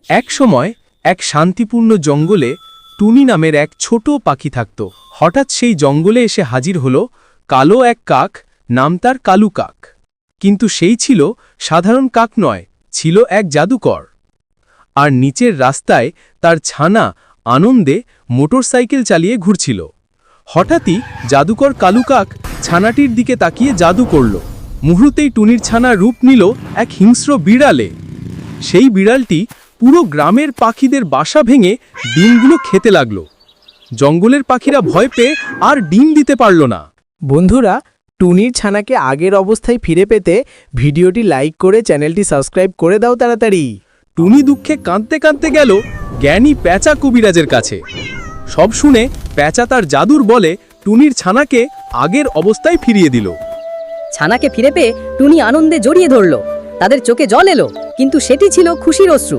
এক সময় এক শান্তিপূর্ণ জঙ্গলে টুনি নামের এক ছোট পাখি থাকত। হঠাৎ সেই জঙ্গলে এসে হাজির হল কালো এক কাক, নাম তার কালু কাক। কিন্তু সেই ছিল সাধারণ কাক নয়, ছিল এক জাদুকর। আর নিচের রাস্তায় তার ছানা আনন্দে মোটরসাইকেল চালিয়ে ঘুরছিল। হঠাৎই জাদুকর কালু কাক ছানাটির দিকে তাকিয়ে জাদু করল। মুহূর্তেই টুনির ছানা রূপ নিল এক হিংস্র বিড়ালে। সেই বিড়ালটি পুরো গ্রামের পাখিদের বাসা ভেঙে ডিমগুলো খেতে লাগল। জঙ্গলের পাখিরা ভয় পেয়ে আর ডিম দিতে পারল না। বন্ধুরা, টুনির ছানাকে আগের অবস্থায় ফিরে পেতে ভিডিওটি লাইক করে চ্যানেলটি সাবস্ক্রাইব করে দাও তাড়াতাড়ি। টুনি দুঃখে কাঁদতে কাঁদতে গেল জ্ঞানী প্যাঁচা কবিরাজের কাছে। সব শুনে প্যাঁচা তার জাদুর বলে টুনির ছানাকে আগের অবস্থায় ফিরিয়ে দিল। ছানাকে ফিরে পেয়ে টুনি আনন্দে জড়িয়ে ধরল। তাদের চোখে জল এলো, কিন্তু সেটি ছিল খুশির অশ্রু।